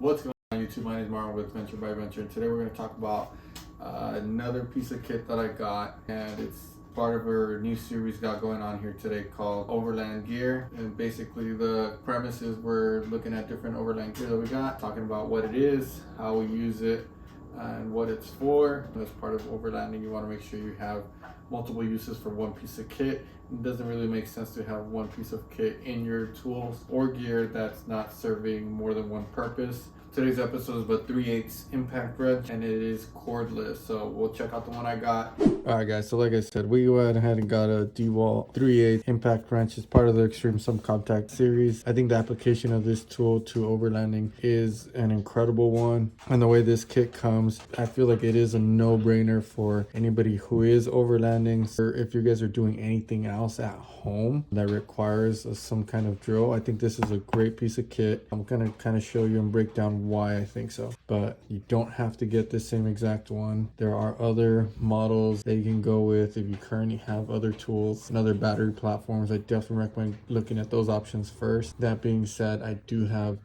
What's going on YouTube? My name is Marlon with Venture by Venture, and today we're going to talk about another piece of kit that I got, and it's part of our new series got going on here today called Overland gear. And basically the premise is we're looking at different Overland gear that we got, talking about what it is, how we use it, and what it's for. As part of overlanding, you want to make sure you have multiple uses for one piece of kit. It doesn't really make sense to have one piece of kit in your tools or gear that's not serving more than one purpose. Today's episode is about 3/8 impact wrench, and it is cordless, so we'll check out the one I got. Alright guys, so like I said, we went ahead and got a DEWALT 3/8 impact wrench as part of the Extreme Subcompact series. I think the application of this tool to overlanding is an incredible one, and the way this kit comes, I feel like it is a no-brainer for anybody who is overlanding, or if you guys are doing anything else at home that requires some kind of drill. I think this is a great piece of kit. I'm gonna kind of show you and break down why I think so, but you don't have to get the same exact one. There are other models that you can go with if you currently have other tools and other battery platforms. I definitely recommend looking at those options first. That being said, I do have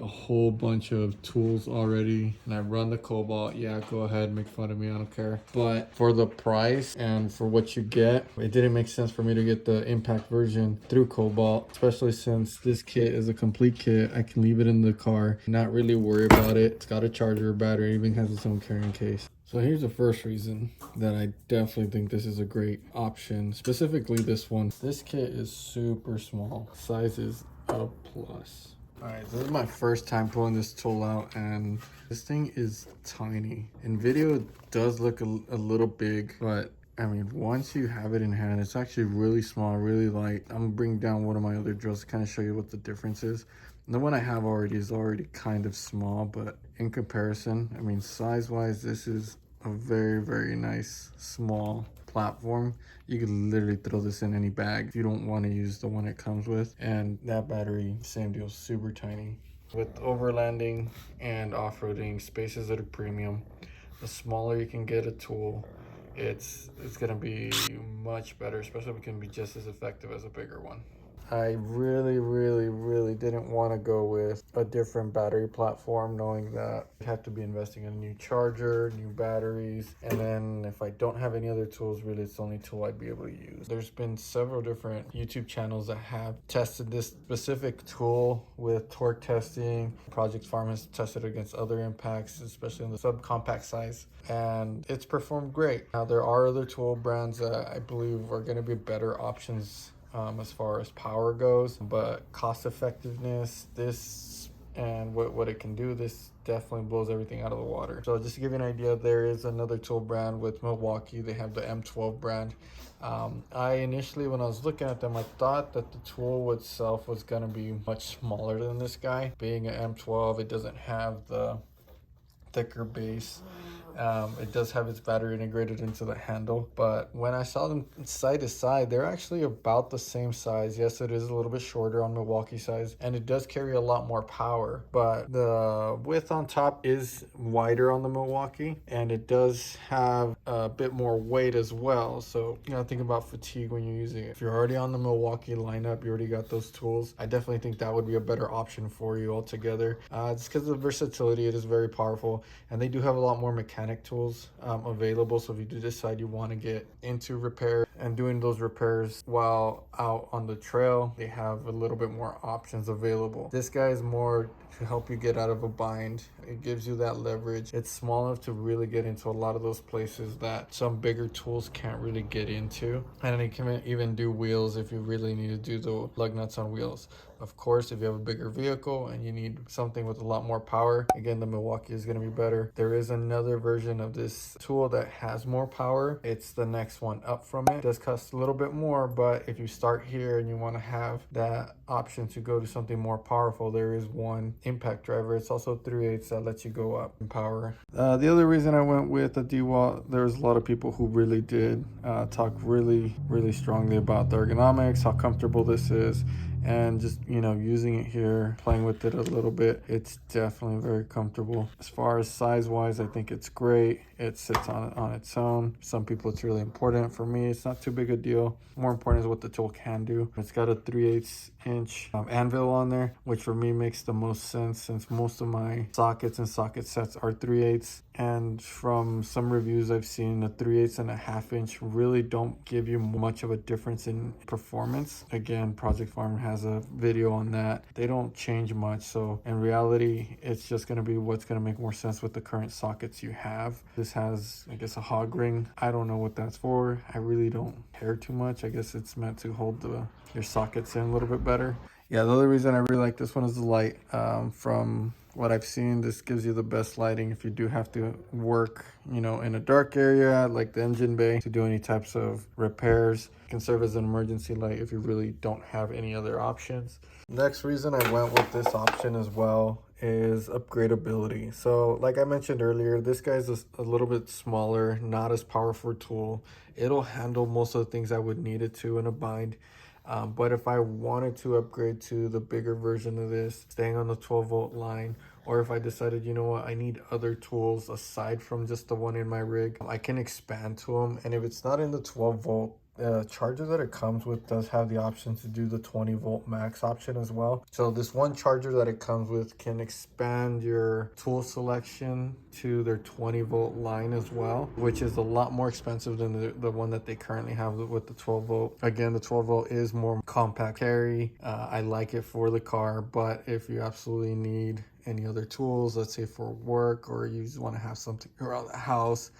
a whole bunch of tools already, and I run the Cobalt. Yeah, go ahead, make fun of me, I don't care. But for the price and for what you get, it didn't make sense for me to get the impact version through Cobalt, especially since this kit is a complete kit. I can leave it in the car, not really worry about it. It's got a charger, battery, even has its own carrying case. So here's the first reason that I definitely think this is a great option, specifically this one. This kit is super small, size is a plus. Alright, this is my first time pulling this tool out, and this thing is tiny. In video, it does look a little big, but I mean, once you have it in hand, it's actually really small, really light. I'm gonna bring down one of my other drills to kind of show you what the difference is. And the one I have already is already kind of small, but in comparison, I mean, size-wise, this is a very, very nice, small platform. You can literally throw this in any bag if you don't want to use the one it comes with. And that battery, same deal, super tiny. With overlanding and off-roading, spaces that are premium. The smaller you can get a tool, it's gonna be much better, especially if it can be just as effective as a bigger one. I really didn't want to go with a different battery platform, knowing that I'd have to be investing in a new charger, new batteries, and then if I don't have any other tools, really it's the only tool I'd be able to use. There's been several different YouTube channels that have tested this specific tool with torque testing. Project Farm has tested against other impacts, especially in the subcompact size, and it's performed great. Now there are other tool brands that I believe are going to be better options as far as power goes, but cost effectiveness, this and what it can do, this definitely blows everything out of the water. So just to give you an idea, there is another tool brand with Milwaukee. They have the M12 brand. I initially, when I was looking at them, I thought that the tool itself was going to be much smaller than this guy. Being an M12, it doesn't have the thicker base. It does have its battery integrated into the handle, but when I saw them side to side, they're actually about the same size. Yes, it is a little bit shorter on Milwaukee size, and it does carry a lot more power, but the width on top is wider on the Milwaukee, and it does have a bit more weight as well. So you know, think about fatigue when you're using it. If you're already on the Milwaukee lineup, you already got those tools, I definitely think that would be a better option for you altogether. It's because of the versatility. It is very powerful, and they do have a lot more mechanical tools available. So if you do decide you want to get into repair and doing those repairs while out on the trail, they have a little bit more options available. This guy is more to help you get out of a bind. It gives you that leverage. It's small enough to really get into a lot of those places that some bigger tools can't really get into, and it can even do wheels if you really need to do the lug nuts on wheels. Of course, if you have a bigger vehicle and you need something with a lot more power, again, the Milwaukee is going to be better. There is another version of this tool that has more power. It's the next one up from it. It does cost a little bit more, but if you start here and you want to have that option to go to something more powerful, there is one impact driver. It's also 3/8 that lets you go up in power. The other reason I went with a DEWALT, there's a lot of people who really did talk really strongly about the ergonomics, how comfortable this is, and just, you know, using it here, playing with it a little bit, it's definitely very comfortable. As far as size wise, I think it's great. It sits on its own. Some people it's really important. For me, it's not too big a deal. More important is what the tool can do. It's got a 3/8 inch anvil on there, which for me makes the most sense since most of my sockets and socket sets are 3/8. And from some reviews I've seen, the 3/8 and a 1/2 inch really don't give you much of a difference in performance. Again, Project Farm has a video on that. They don't change much, so in reality it's just going to be what's going to make more sense with the current sockets you have. This has, I guess, a hog ring. I don't know what that's for. I really don't care too much. I guess it's meant to hold your sockets in a little bit better. Yeah, the other reason I really like this one is the light. From what I've seen, this gives you the best lighting if you do have to work, you know, in a dark area like the engine bay to do any types of repairs. It can serve as an emergency light if you really don't have any other options. Next reason I went with this option as well is upgradability. So like I mentioned earlier, this guy's a little bit smaller, not as powerful tool. It'll handle most of the things I would need it to in a bind. But if I wanted to upgrade to the bigger version of this, staying on the 12-volt line, or if I decided, you know what, I need other tools aside from just the one in my rig, I can expand to them. And if it's not in the 12-volt, the charger that it comes with does have the option to do the 20-volt max option as well. So this one charger that it comes with can expand your tool selection to their 20-volt line as well, which is a lot more expensive than the one that they currently have with the 12-volt. Again, the 12-volt is more compact carry. I like it for the car, but if you absolutely need any other tools, let's say for work, or you just want to have something around the house,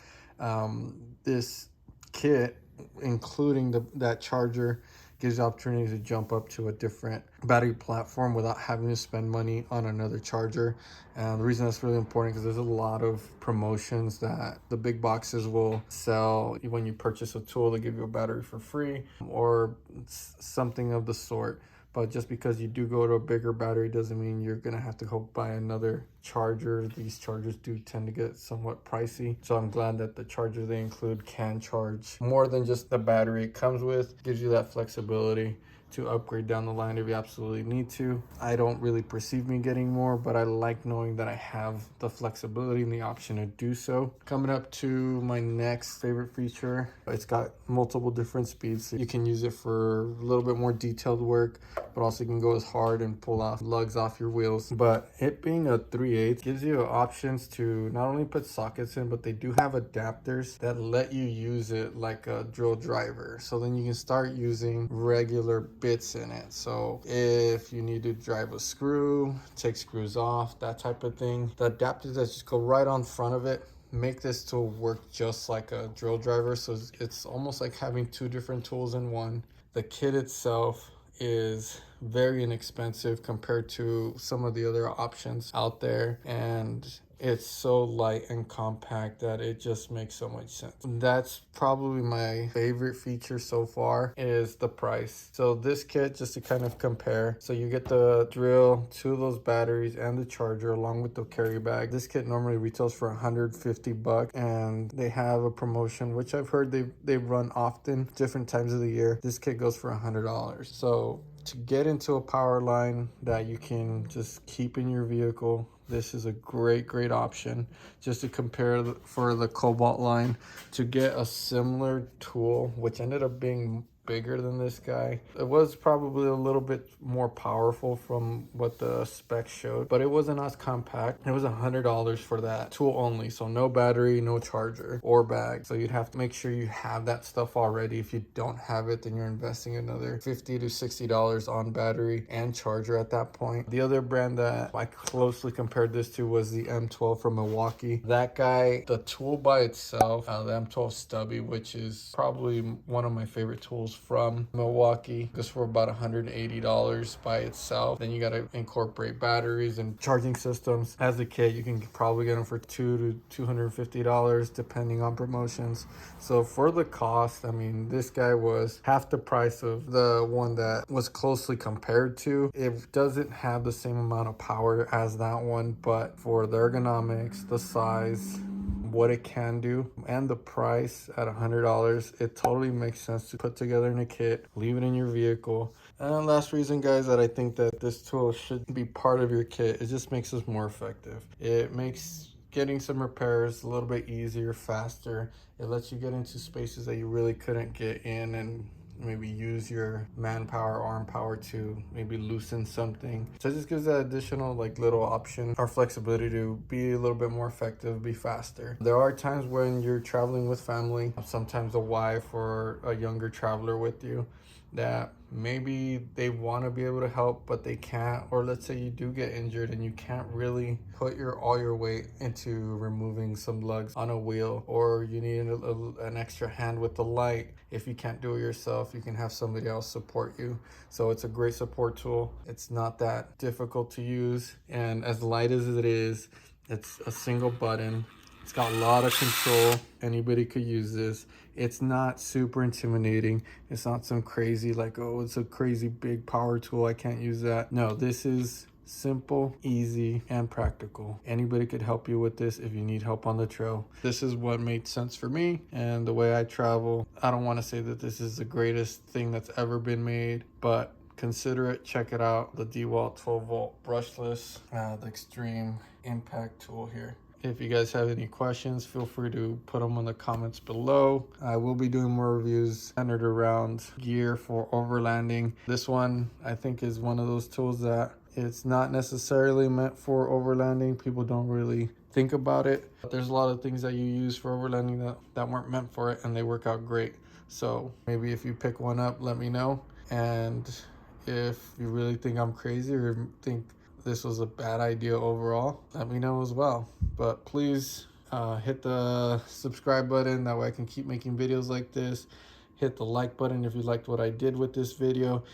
this kit, including that charger, gives you the opportunity to jump up to a different battery platform without having to spend money on another charger. And the reason that's really important because there's a lot of promotions that the big boxes will sell. When you purchase a tool, they give you a battery for free or something of the sort. But just because you do go to a bigger battery doesn't mean you're going to have to go buy another charger. These chargers do tend to get somewhat pricey. So I'm glad that the charger they include can charge more than just the battery it comes with. Gives you that flexibility to upgrade down the line if you absolutely need to. I don't really perceive me getting more, but I like knowing that I have the flexibility and the option to do so. Coming up to my next favorite feature, it's got multiple different speeds. So you can use it for a little bit more detailed work, but also you can go as hard and pull off lugs off your wheels. But it being a 3/8 gives you options to not only put sockets in, but they do have adapters that let you use it like a drill driver. So then you can start using regular bits in it. So if you need to drive a screw, take screws off, that type of thing, the adapters that just go right on front of it make this tool work just like a drill driver. So it's almost like having two different tools in one. The kit itself is very inexpensive compared to some of the other options out there, and it's so light and compact that it just makes so much sense. That's probably my favorite feature so far is the price. So this kit, just to kind of compare, so you get the drill, two of those batteries, and the charger along with the carry bag. This kit normally retails for $150, and they have a promotion which I've heard they run often, different times of the year. This kit goes for $100. So to get into a power line that you can just keep in your vehicle, this is a great option. Just to compare for the Cobalt line, to get a similar tool, which ended up being bigger than this guy. It was probably a little bit more powerful from what the specs showed, but it wasn't as compact. It was $100 for that tool only, so no battery, no charger or bag. So you'd have to make sure you have that stuff already. If you don't have it, then you're investing another $50 to $60 on battery and charger at that point. The other brand that I closely compared this to was the M12 from Milwaukee. That guy, the tool by itself, the M12 Stubby, which is probably one of my favorite tools from Milwaukee, goes for about $180 by itself. Then you got to incorporate batteries and charging systems. As a kit, you can probably get them for $200 to $250 depending on promotions. So for the cost, I mean, this guy was half the price of the one that was closely compared to. It doesn't have the same amount of power as that one, but for the ergonomics, the size, what it can do and the price at $100, it totally makes sense to put together in a kit, leave it in your vehicle. And last reason, guys, that I think that this tool should be part of your kit, it just makes us more effective. It makes getting some repairs a little bit easier, faster. It lets you get into spaces that you really couldn't get in and maybe use your manpower, arm power to maybe loosen something. So it just gives that additional like little option or flexibility to be a little bit more effective, be faster. There are times when you're traveling with family, sometimes a wife or a younger traveler with you, that maybe they want to be able to help but they can't, or let's say you do get injured and you can't really put all your weight into removing some lugs on a wheel, or you need an extra hand with the light. If you can't do it yourself, you can have somebody else support you. So it's a great support tool. It's not that difficult to use, and as light as it is, it's a single button. It's got a lot of control. Anybody could use this. It's not super intimidating. It's not some crazy like, oh, it's a crazy big power tool, I can't use that. No, this is simple, easy, and practical. Anybody could help you with this if you need help on the trail. This is what made sense for me and the way I travel. I don't want to say that this is the greatest thing that's ever been made, but consider it, check it out. The DEWALT 12-volt brushless, the extreme impact tool here. If you guys have any questions, feel free to put them in the comments below. I will be doing more reviews centered around gear for overlanding. This one, I think, is one of those tools that it's not necessarily meant for overlanding. People don't really think about it. But there's a lot of things that you use for overlanding that weren't meant for it, and they work out great. So maybe if you pick one up, let me know. And if you really think I'm crazy or think this was a bad idea overall, let me know as well. But please hit the subscribe button, that way I can keep making videos like this. Hit the like button if you liked what I did with this video.